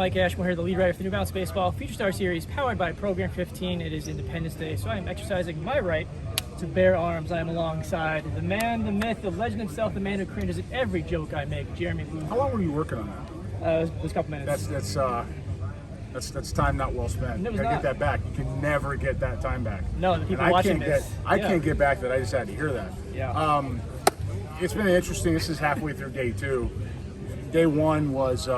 Mike Ashmore here, the lead writer for the New Balance Baseball Future Star Series, powered by Program 15. It is Independence Day, so I am exercising my right to bear arms. I am alongside the man, the myth, the legend himself, the man who cringes at every joke I make, Jeremy Booth. How long were you working on that? It was a couple minutes. That's time not well spent. It was You gotta not. get that back. You can never get that time back. No, the people And watching this. I can't get back that. I just had to hear that. Yeah. It's been interesting. This is halfway through day two. Day one was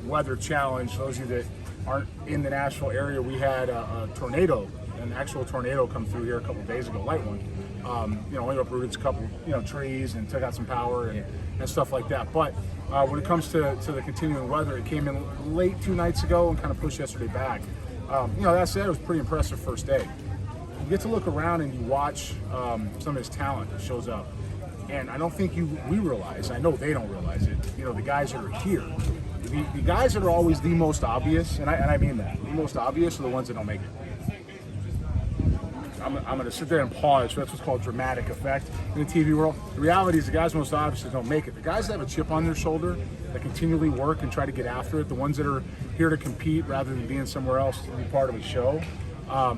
weather challenge. Those of you that aren't in the Nashville area, we had a tornado, an actual tornado come through here a couple days ago, light one. Only uprooted a couple, trees and took out some power and stuff like that. But when it comes to the continuing weather, it came in late 2 nights ago and kind of pushed yesterday back. That said, it was a pretty impressive first day. You get to look around and you watch some of his talent that shows up. And I don't think we realize, I know they don't realize it, the guys that are here. The guys that are always the most obvious, and I mean that, the most obvious are the ones that don't make it. I'm going to sit there and pause. That's what's called dramatic effect in the TV world. The reality is the guys most obvious that don't make it. The guys that have a chip on their shoulder, that continually work and try to get after it, the ones that are here to compete rather than being somewhere else to be part of a show,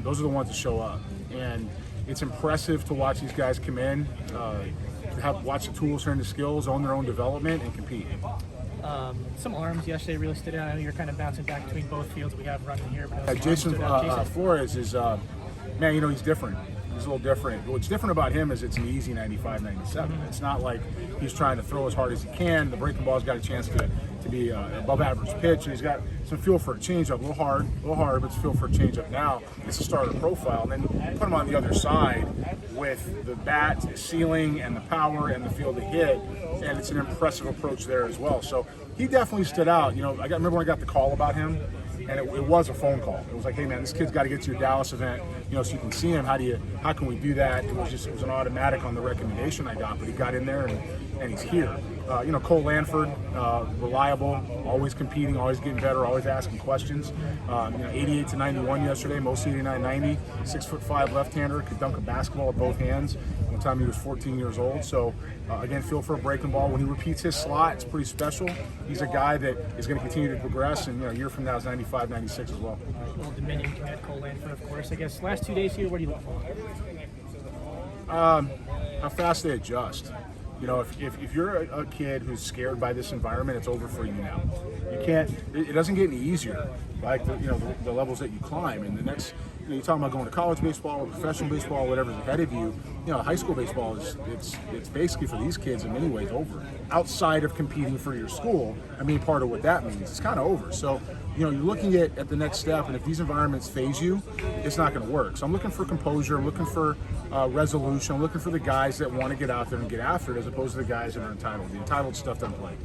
those are the ones that show up. And it's impressive to watch these guys come in, watch the tools, learn the skills, own their own development, and compete. Some arms yesterday really stood out. I know you're kind of bouncing back between both fields we have running here. But Jason Flores is, he's different. He's a little different. What's different about him is it's an easy 95, 97. It's not like he's trying to throw as hard as he can. The breaking ball's got a chance to be above average pitch, and he's got some feel for a changeup. A little hard, but it's feel for a changeup now. It's a starter profile. And then put him on the other side with the bat, the ceiling, and the power, and the feel to hit, and it's an impressive approach there as well. So he definitely stood out. I remember when I got the call about him, and it was a phone call. It was like, hey man, this kid's got to get to your Dallas event, so you can see him. How can we do that? It was an automatic on the recommendation I got, but he got in there and he's here. Cole Lanford, reliable, always competing, always getting better, always asking questions. 88 to 91 yesterday, most 89, 90. 6'5" left-hander, could dunk a basketball with both hands. One time he was 14 years old. So again, feel for a breaking ball. When he repeats his slot, it's pretty special. He's a guy that is going to continue to progress, and a year from now is 95, 96 as well. Well, Dominion commit Cole Lanford, of course. I guess last 2 days here, what do you look for? How fast they adjust. If you're a kid who's scared by this environment, it's over for you now. You can't. It doesn't get any easier. Like the levels that you climb, and the next. You're talking about going to college baseball or professional baseball, whatever's ahead of you. High school baseball it's basically for these kids in many ways over. Outside of competing for your school, part of what that means, it's kind of over. So, you're looking at the next step, and if these environments phase you, it's not going to work. So I'm looking for composure. I'm looking for resolution. I'm looking for the guys that want to get out there and get after it, as opposed to the guys that are entitled. The entitled stuff doesn't play.